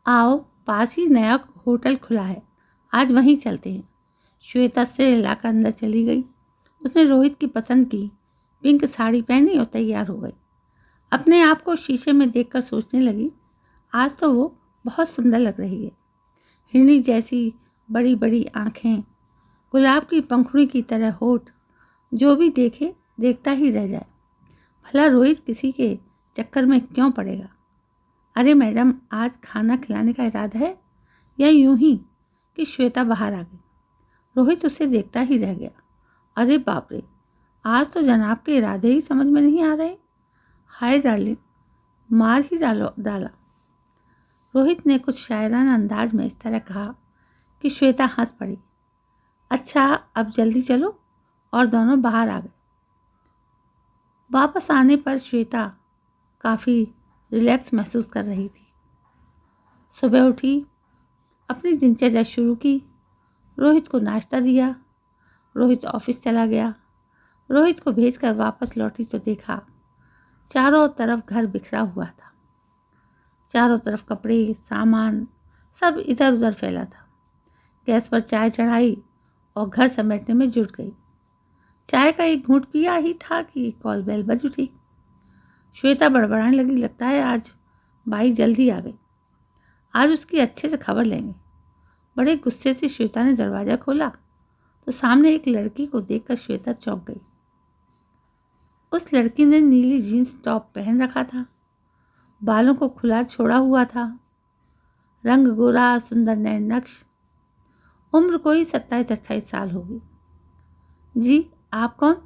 आओ, पास ही नया होटल खुला है, आज वहीं चलते हैं। श्वेता सिर हिलाकर अंदर चली गई। उसने रोहित की पसंद की पिंक साड़ी पहनी और तैयार हो गई। अपने आप को शीशे में देखकर सोचने लगी, आज तो वो बहुत सुंदर लग रही है। हिरनी जैसी बड़ी बड़ी आँखें, गुलाब की पंखुड़ी की तरह होठ, जो भी देखे देखता ही रह जाए। भला रोहित किसी के चक्कर में क्यों पड़ेगा। अरे मैडम, आज खाना खिलाने का इरादा है या यूं ही कि श्वेता बाहर आ गई। रोहित उसे देखता ही रह गया। अरे बाप रे, आज तो जनाब के इरादे ही समझ में नहीं आ रहे। हाय डार्लिंग, मार ही डाला। रोहित ने कुछ शायराना अंदाज में इस तरह कहा कि श्वेता हंस पड़ी। अच्छा, अब जल्दी चलो। और दोनों बाहर आ गए। वापस आने पर श्वेता काफ़ी रिलैक्स महसूस कर रही थी। सुबह उठी, अपनी दिनचर्या शुरू की। रोहित को नाश्ता दिया। रोहित ऑफिस चला गया। रोहित को भेजकर वापस लौटी तो देखा चारों तरफ घर बिखरा हुआ था। चारों तरफ कपड़े, सामान सब इधर उधर फैला था। गैस पर चाय चढ़ाई और घर समेटने में जुट गई। चाय का एक घूंट पिया ही था कि कॉल बेल बज उठी। श्वेता बड़बड़ाने लगी, लगता है आज बाई जल्दी आ गई, आज उसकी अच्छे से खबर लेंगे। बड़े गुस्से से श्वेता ने दरवाज़ा खोला तो सामने एक लड़की को देखकर श्वेता चौंक गई। उस लड़की ने नीली जीन्स टॉप पहन रखा था, बालों को खुला छोड़ा हुआ था, रंग गोरा, सुंदर नए नक्श। उम्र कोई 27-28 साल होगी। जी, आप कौन?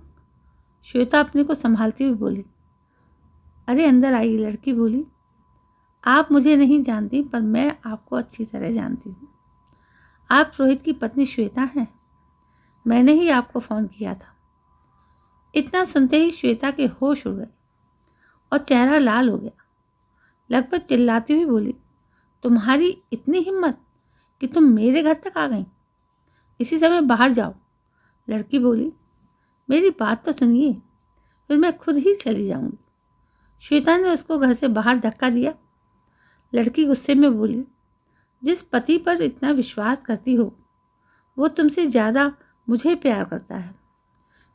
श्वेता अपने को संभालती हुई बोली। अरे अंदर आई, लड़की बोली। आप मुझे नहीं जानती, पर मैं आपको अच्छी तरह जानती हूँ। आप रोहित की पत्नी श्वेता हैं। मैंने ही आपको फ़ोन किया था। इतना सुनते ही श्वेता के होश उड़ गए और चेहरा लाल हो गया। लगभग चिल्लाती हुई बोली, तुम्हारी इतनी हिम्मत कि तुम मेरे घर तक आ गई? इसी समय बाहर जाओ। लड़की बोली, मेरी बात तो सुनिए, फिर मैं खुद ही चली जाऊंगी। श्वेता ने उसको घर से बाहर धक्का दिया। लड़की गुस्से में बोली, जिस पति पर इतना विश्वास करती हो वो तुमसे ज़्यादा मुझे प्यार करता है।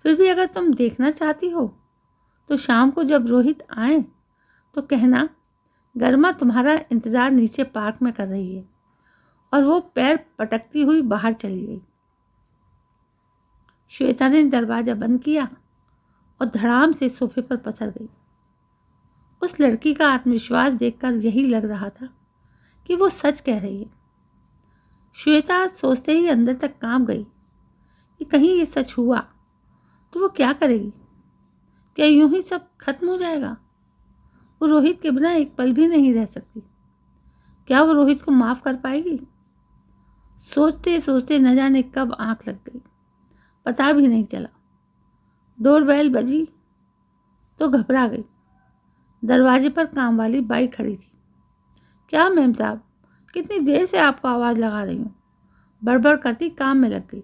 फिर भी अगर तुम देखना चाहती हो तो शाम को जब रोहित आए तो कहना गरिमा तुम्हारा इंतज़ार नीचे पार्क में कर रही है। और वो पैर पटकती हुई बाहर चली गई। श्वेता ने दरवाज़ा बंद किया और धड़ाम से सोफे पर पसर गई। उस लड़की का आत्मविश्वास देखकर यही लग रहा था कि वो सच कह रही है। श्वेता सोचते ही अंदर तक कांप गई कि कहीं ये सच हुआ तो वो क्या करेगी। क्या यूं ही सब खत्म हो जाएगा? वो रोहित के बिना एक पल भी नहीं रह सकती। क्या वो रोहित को माफ़ कर पाएगी? सोचते सोचते न जाने कब आंख लग गई, पता भी नहीं चला। डोरबेल बजी तो घबरा गई। दरवाजे पर काम वाली बाई खड़ी थी। क्या मैम साहब, कितनी देर से आपको आवाज़ लगा रही हूँ। बड़बड़ करती काम में लग गई।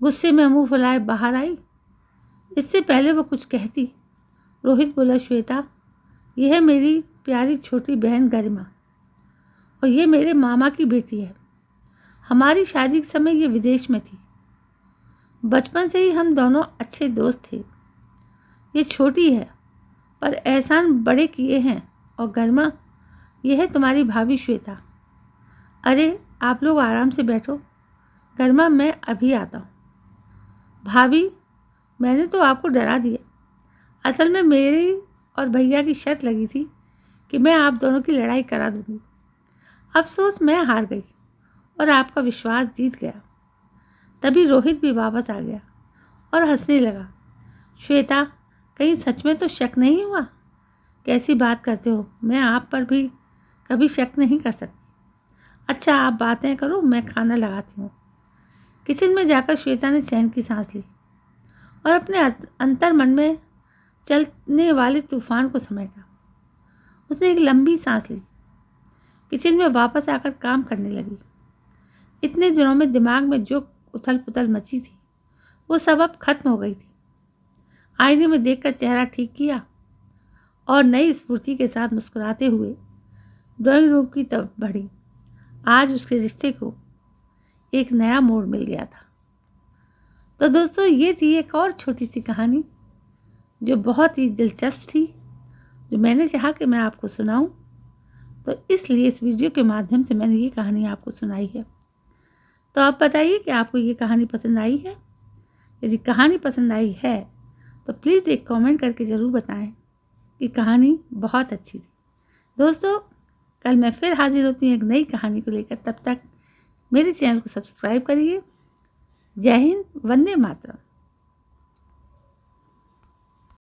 गुस्से में मुंह फुलाए बाहर आई। इससे पहले वो कुछ कहती, रोहित बोला, श्वेता, यह है मेरी प्यारी छोटी बहन गरिमा और ये मेरे मामा की बेटी है। हमारी शादी के समय ये विदेश में थी। बचपन से ही हम दोनों अच्छे दोस्त थे। ये छोटी है पर एहसान बड़े किए हैं। और गरिमा, यह है तुम्हारी भाभी श्वेता। अरे आप लोग आराम से बैठो। गरिमा, मैं अभी आता हूँ। भाभी, मैंने तो आपको डरा दिया। असल में मेरी और भैया की शर्त लगी थी कि मैं आप दोनों की लड़ाई करा दूँगी। अफसोस मैं हार गई और आपका विश्वास जीत गया। तभी रोहित भी वापस आ गया और हंसने लगा। श्वेता, कहीं सच में तो शक नहीं हुआ? कैसी बात करते हो, मैं आप पर भी कभी शक नहीं कर सकती। अच्छा, आप बातें करो, मैं खाना लगाती हूँ। किचन में जाकर श्वेता ने चैन की सांस ली और अपने अंतर मन में चलने वाले तूफान को समेटा। उसने एक लंबी सांस ली। किचन में वापस आकर काम करने लगी। इतने दिनों में दिमाग में जो उथल पुथल मची थी वो सब अब खत्म हो गई थी। आईने में देखकर चेहरा ठीक किया और नई स्फूर्ति के साथ मुस्कुराते हुए ड्राइंग रूम की तरफ बढ़ी। आज उसके रिश्ते को एक नया मोड़ मिल गया था। तो दोस्तों, ये थी एक और छोटी सी कहानी जो बहुत ही दिलचस्प थी, जो मैंने चाहा कि मैं आपको सुनाऊं। तो इसलिए इस वीडियो के माध्यम से मैंने ये कहानी आपको सुनाई है। तो आप बताइए कि आपको ये कहानी पसंद आई है। यदि कहानी पसंद आई है तो प्लीज़ एक कमेंट करके ज़रूर बताएं कि कहानी बहुत अच्छी थी। दोस्तों, कल मैं फिर हाजिर होती हूँ एक नई कहानी को लेकर। तब तक मेरे चैनल को सब्सक्राइब करिए। जय हिंद, वंदे मातरम।